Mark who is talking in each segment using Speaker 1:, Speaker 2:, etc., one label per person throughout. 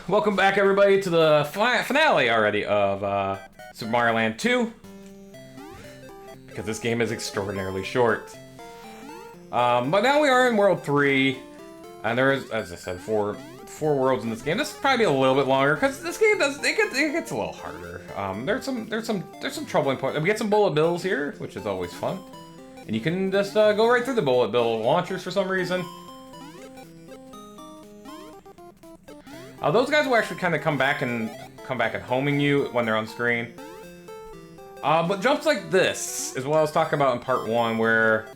Speaker 1: Welcome back, everybody, to the finale already of Super Mario Land 2. Because this game is extraordinarily short. But now we are in World 3. And there is, as I said, four worlds in this game. This is probably a little bit longer, because this game it gets a little harder. There's some troubling points. We get some bullet bills here, which is always fun. And you can just go right through the bullet bill launchers for some reason. Those guys will actually kind of come back and homing you when they're on screen. But jumps like this is what I was talking about in part 1, where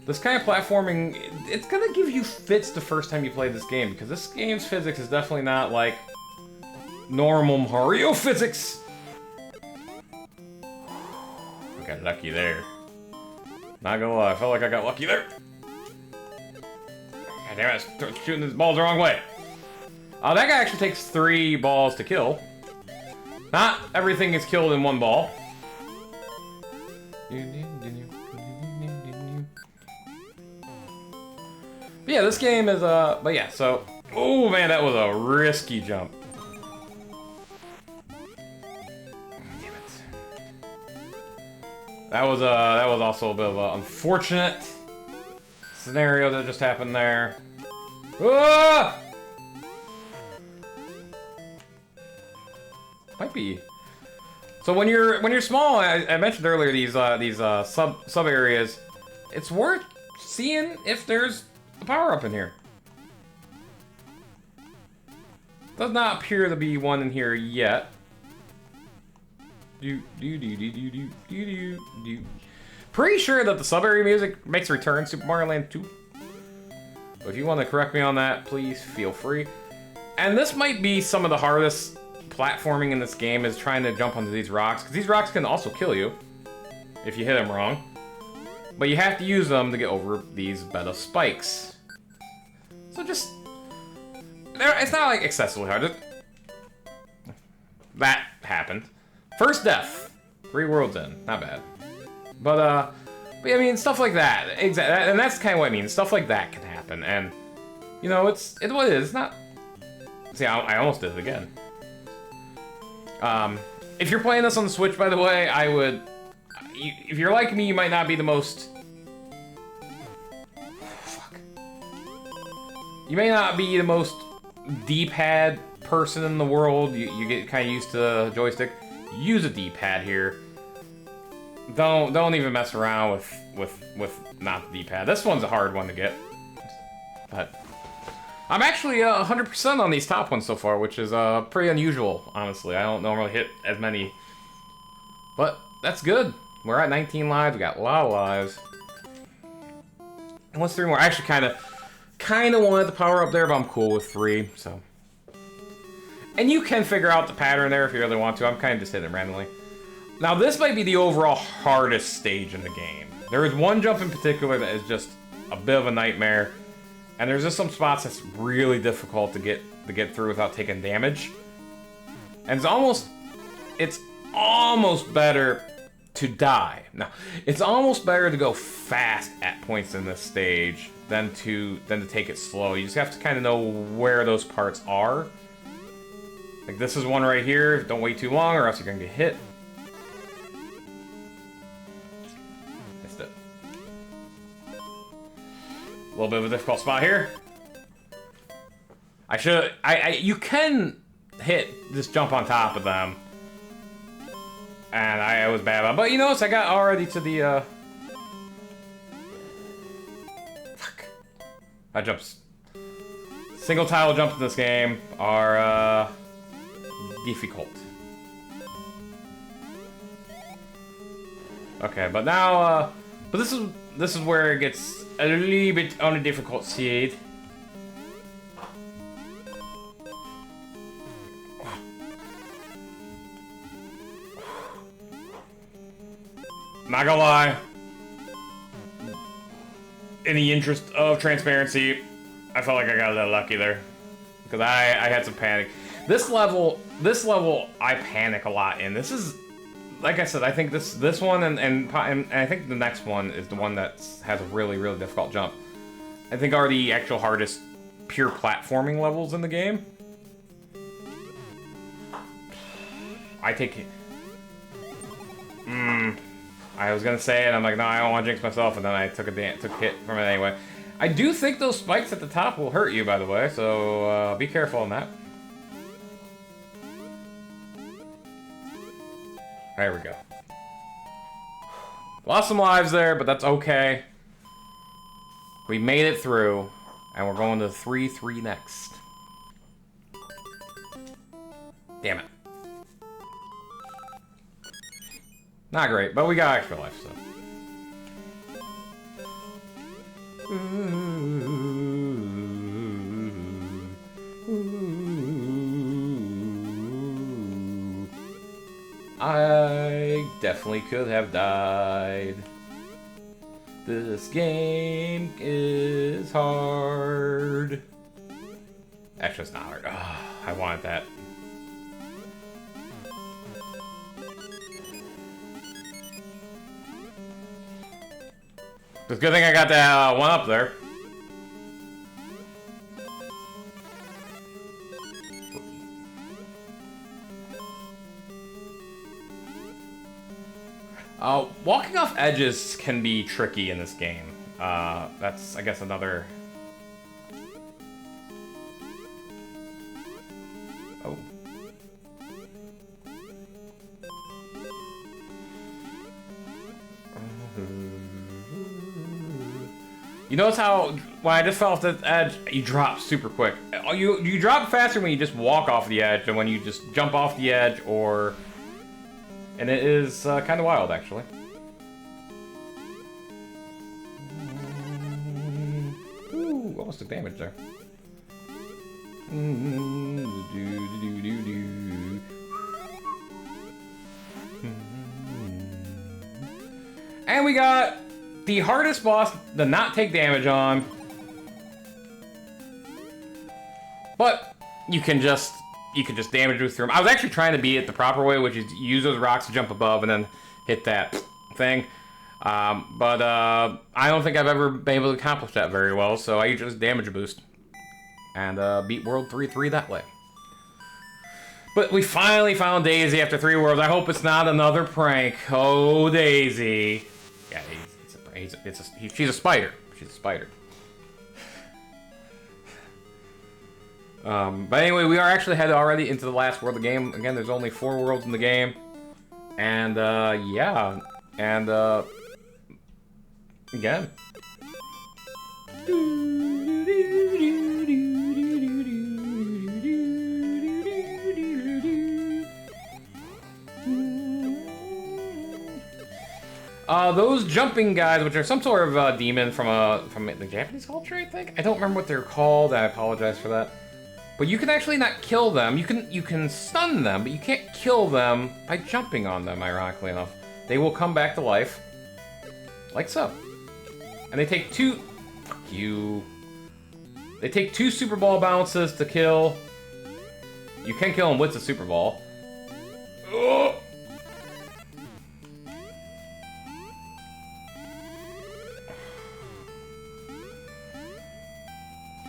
Speaker 1: this kind of platforming, it's gonna give you fits the first time you play this game, because this game's physics is definitely not like normal Mario physics. I got lucky there. Not gonna lie, I felt like I got lucky there. God damn it, I was shooting these balls the wrong way. That guy actually takes 3 balls to kill. Not everything is killed in 1 ball. But yeah, this game is, but yeah, so... Oh man, that was a risky jump. Damn it. That was also a bit of an unfortunate scenario that just happened there. Ah! Might be. So when you're small, I mentioned earlier these sub areas. It's worth seeing if there's a power up in here. Does not appear to be one in here yet. Pretty sure that the sub area music makes a return in Super Mario Land 2. But if you want to correct me on that, please feel free. And this might be some of the hardest platforming in this game, is trying to jump onto these rocks, because these rocks can also kill you if you hit them wrong. But you have to use them to get over these bed of spikes. So just... it's not like excessively hard. That happened. First death. 3 worlds in. Not bad. But I mean, stuff like that. Exactly. And that's kind of what I mean. Stuff like that can happen. And, you know, it's what it is. It's not... See, I almost did it again. If you're playing this on the Switch, by the way, I would... if you're like me, you might not be the most... Fuck. You may not be the most D-pad person in the world. You get kind of used to the joystick. Use a D-pad here. Don't even mess around with not the D-pad. This one's a hard one to get. But... I'm actually 100% on these top ones so far, which is pretty unusual, honestly. I don't normally hit as many. But that's good. We're at 19 lives. We got a lot of lives. And what's 3 more? I actually kind of wanted the power up there, but I'm cool with 3, so. And you can figure out the pattern there if you really want to. I'm kind of just hitting it randomly. Now, this might be the overall hardest stage in the game. There is one jump in particular that is just a bit of a nightmare. And there's just some spots that's really difficult to get through without taking damage. And it's almost better to die. Now, it's almost better to go fast at points in this stage than to take it slow. You just have to kind of know where those parts are. Like this is one right here. Don't wait too long or else you're gonna get hit. Missed it. A little bit of a difficult spot here. You can hit this jump on top of them. And I was bad about it. But you notice I got already to the, Fuck. That jumps. Single tile jumps in this game are, difficult. Okay, but now, but this is where it gets a little bit on a difficult side. Not gonna lie. In the interest of transparency, I felt like I got a little lucky there. Because I had some panic. This level, I panic a lot in. This is, like I said, I think this one and I think the next one is the one that has a really, really difficult jump. I think are the actual hardest pure platforming levels in the game. I take... I was gonna say it, I'm like, no, I don't want to jinx myself, and then I took a hit from it anyway. I do think those spikes at the top will hurt you, by the way, so be careful on that. There we go. Lost some lives there, but that's okay. We made it through, and we're going to 3-3 next. Damn it. Not great, but we got extra life, so. I definitely could have died. This game is hard. Actually, it's not hard. Oh, I wanted that. It's a good thing I got that one up there. Walking off edges can be tricky in this game. That's, I guess, another... Oh. You notice how, when I just fell off the edge, you drop super quick. You drop faster when you just walk off the edge than when you just jump off the edge, or... And it is kind of wild, actually. Ooh, almost took damage there. And we got the hardest boss to not take damage on. But you can just damage through him. I was actually trying to beat it the proper way, which is use those rocks to jump above and then hit that thing. But I don't think I've ever been able to accomplish that very well, so I just damage boost. And beat World 3-3 that way. But we finally found Daisy after 3 worlds. I hope it's not another prank. Oh, Daisy. Yeah, she's a spider. She's a spider. But anyway, we are actually headed already into the last world of the game. Again, there's only 4 worlds in the game. And, yeah. And, again. Those jumping guys, which are some sort of demon from the Japanese culture, I think. I don't remember what they're called. I apologize for that. But you can actually not kill them. You can stun them, but you can't kill them by jumping on them. Ironically enough, they will come back to life, like so. And they take 2. Fuck you. They take 2 Super Ball bounces to kill. You can kill them with the Super Ball. Oh.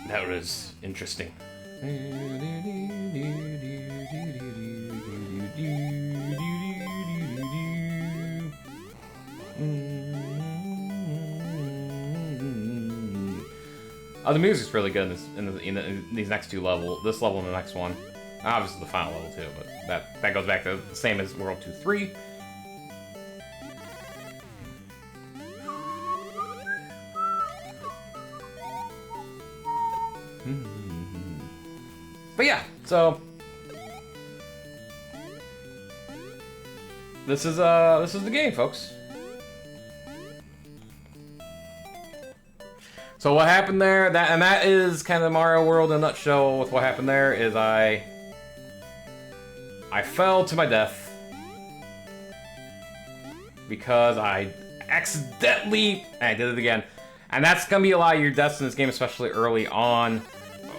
Speaker 1: That was interesting. Oh, the music's really good in these next 2 levels. This level and the next one. Obviously the final level too, but that goes back to the same as World 2-3. But yeah, so this is the game, folks. So what happened there? That is kind of Mario World in a nutshell. With what happened there is I fell to my death because I accidentally I did it again, and that's gonna be a lot of your deaths in this game, especially early on.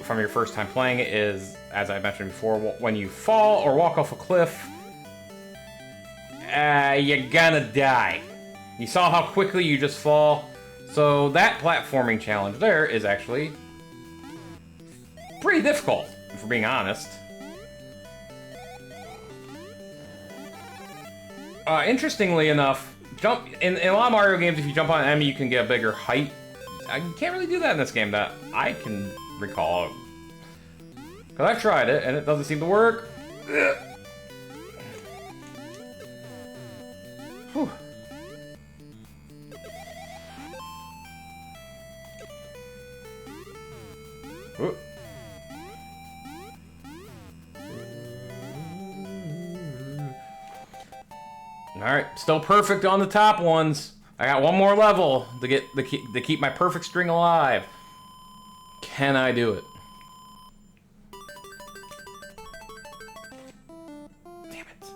Speaker 1: From your first time playing it is, as I mentioned before, when you fall or walk off a cliff, you're gonna die. You saw how quickly you just fall. So that platforming challenge there is actually pretty difficult, if we're being honest. Interestingly enough, in a lot of Mario games, if you jump on an enemy, you can get a bigger height. You can't really do that in this game that I can recall. Because I've tried it, and it doesn't seem to work. Whew. Whoop. Alright, still perfect on the top ones. I got one more level to keep my perfect string alive. Can I do it? Damn it.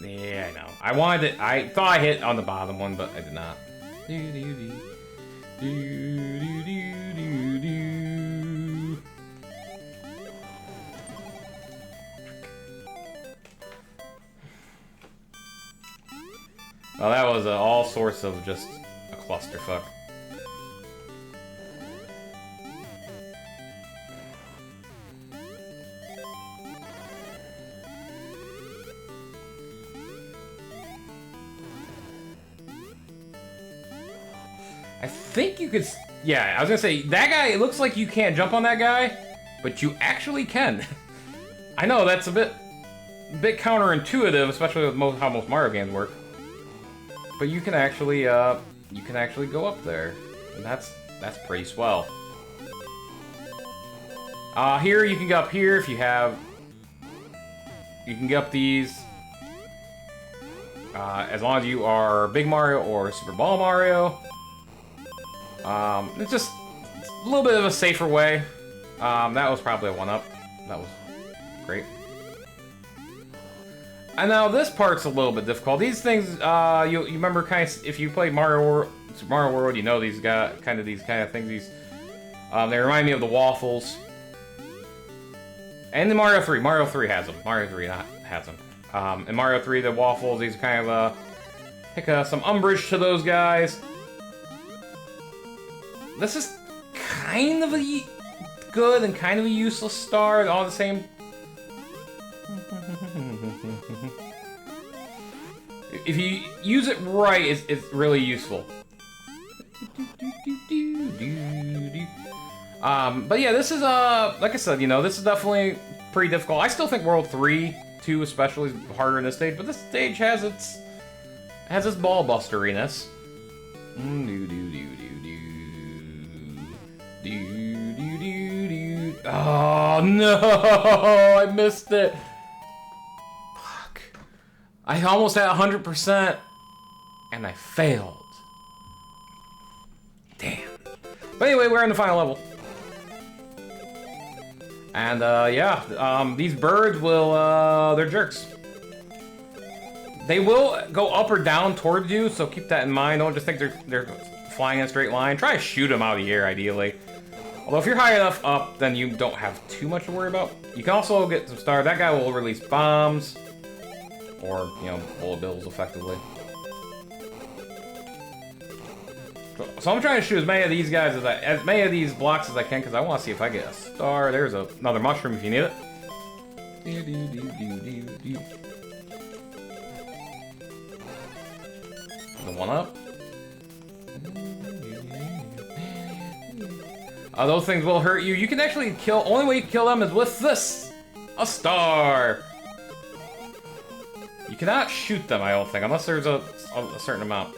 Speaker 1: Yeah, I know. I thought I hit on the bottom one, but I did not. Well, that was all sorts of just a clusterfuck. I think you could... Yeah, I was gonna say, that guy, it looks like you can't jump on that guy, but you actually can. I know, that's a bit counterintuitive, especially with how most Mario games work. But you can actually go up there, and that's pretty swell. Here you can go up here if you have. You can get up these as long as you are Big Mario or Super Ball Mario. It's just a little bit of a safer way. That was probably a 1-up. That was great. And now this part's a little bit difficult. These things, you remember kind of, if you played Super Mario World, you know these kind of things. They remind me of the waffles. And the Mario 3 has them. Mario 3 has them. In Mario 3, the waffles, these kind of pick some umbrage to those guys. This is kind of a good and kind of a useless star, all the same. If you use it right, it's really useful. But yeah, this is like I said, you know, this is definitely pretty difficult. I still think World 3, 2 especially, is harder in this stage, but this stage has its ball busteriness. Oh no, I missed it. I almost had 100%, and I failed. Damn. But anyway, we're in the final level. And, yeah, these birds will, they're jerks. They will go up or down towards you, so keep that in mind. Don't just think they're flying in a straight line. Try to shoot them out of the air, ideally. Although if you're high enough up, then you don't have too much to worry about. You can also get some stars. That guy will release bombs. Or, you know, bullet bills, effectively. So I'm trying to shoot as many of these guys as many of these blocks as I can, because I want to see if I get a star. There's another mushroom if you need it. The 1-up. Those things will hurt you. You can actually kill. Only way you can kill them is with this, a star. You cannot shoot them, I don't think, unless there's a certain amount.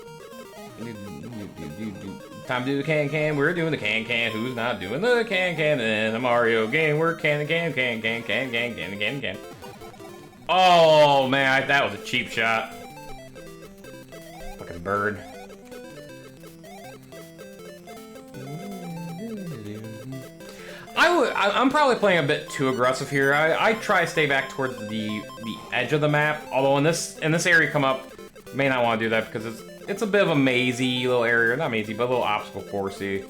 Speaker 1: Time to do the can. We're doing the can. Who's not doing the can in a Mario game? We're can. Oh man, that was a cheap shot. Fucking bird. I'm probably playing a bit too aggressive here. I try to stay back towards the edge of the map. Although in this area come up, may not want to do that because it's a bit of a mazy little area. Not mazy, but a little obstacle coursey.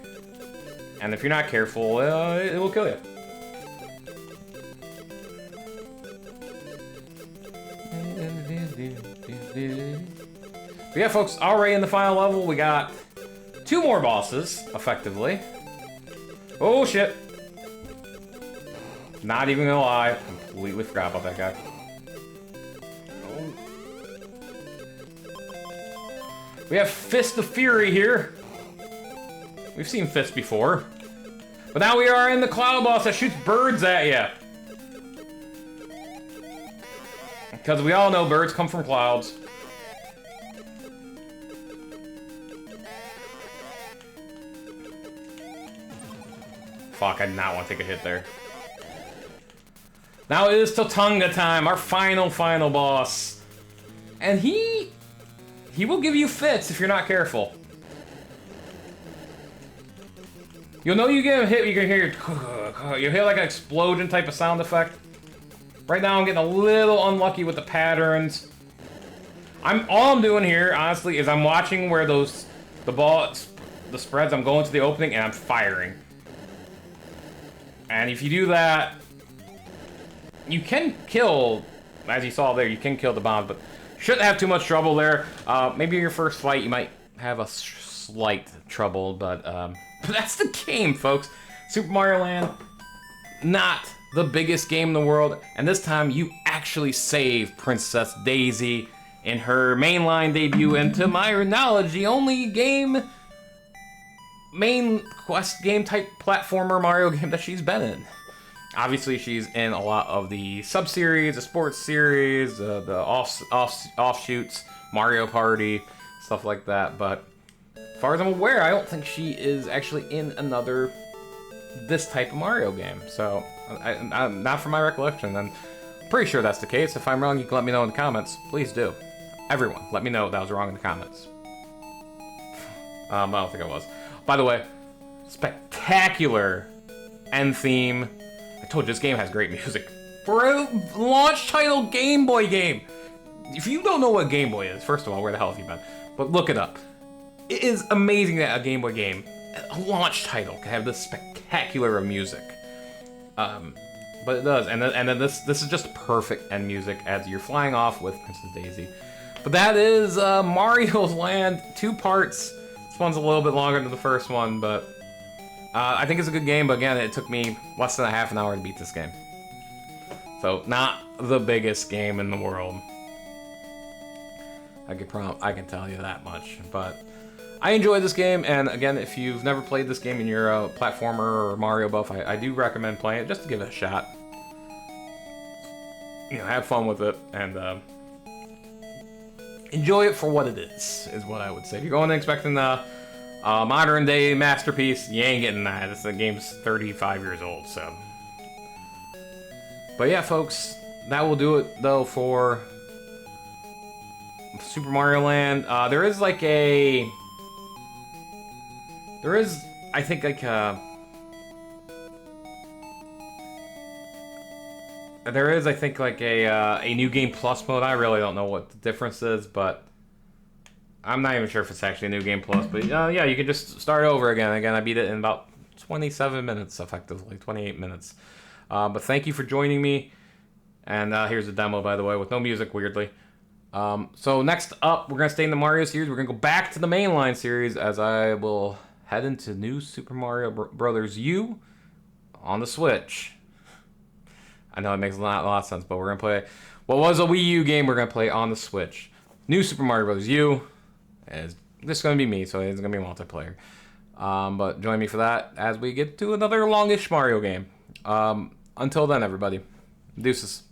Speaker 1: And if you're not careful, it will kill you. But yeah, folks, already in the final level, we got 2 more bosses, effectively. Oh shit. Not even gonna lie, completely forgot about that guy. We have Fist of Fury here. We've seen Fist before. But now we are in the Cloud Boss that shoots birds at you. Because we all know birds come from clouds. Fuck, I did not want to take a hit there. Now it is Totunga time, our final boss. And he will give you fits if you're not careful. You'll know you get a hit, you can hear you'll hear like an explosion type of sound effect. Right now I'm getting a little unlucky with the patterns. All I'm doing here, honestly, is I'm watching where the spreads, I'm going to the opening and I'm firing. And if you do that, you can kill, as you saw there, you can kill the bombs, but shouldn't have too much trouble there. Maybe your first fight you might have a slight trouble, but that's the game, folks. Super Mario Land, not the biggest game in the world, and this time you actually save Princess Daisy in her mainline debut, and to my knowledge, the only main quest game type platformer Mario game that she's been in. Obviously, she's in a lot of the sub-series, the sports series, the offshoots, Mario Party, stuff like that, but as far as I'm aware, I don't think she is actually in this type of Mario game. So, not from my recollection, and I'm pretty sure that's the case. If I'm wrong, you can let me know in the comments. Please do. Everyone, let me know if that was wrong in the comments. I don't think I was. By the way, spectacular end theme. I told you, this game has great music. For a launch title Game Boy game. If you don't know what Game Boy is, first of all, where the hell have you been? But look it up. It is amazing that a Game Boy game, a launch title, can have this spectacular of music. But it does, and then this is just perfect end music as you're flying off with Princess Daisy. But that is Mario's Land, 2 parts. This one's a little bit longer than the first one, but I think it's a good game, but again, it took me less than a half an hour to beat this game. So, not the biggest game in the world. I can tell you that much, but I enjoyed this game, and again, if you've never played this game and you're a platformer or Mario buff, I do recommend playing it just to give it a shot. You know, have fun with it, and enjoy it for what it is what I would say. If you're going in expecting a modern day masterpiece, you ain't getting that. The game's 35 years old, so. But yeah, folks, that will do it, though, for Super Mario Land. There is, I think, a New Game Plus mode. I really don't know what the difference is, but I'm not even sure if it's actually a New Game Plus. But yeah, you can just start over again. Again, I beat it in about 27 minutes, effectively, 28 minutes. But thank you for joining me. And here's the demo, by the way, with no music, weirdly. So next up, we're going to stay in the Mario series. We're going to go back to the mainline series as I will head into New Super Mario Brothers U on the Switch. I know it makes a lot of sense, but we're going to play what was a Wii U game we're going to play on the Switch. New Super Mario Bros. U is just going to be me, so it's going to be multiplayer. But join me for that as we get to another longish Mario game. Until then, everybody. Deuces.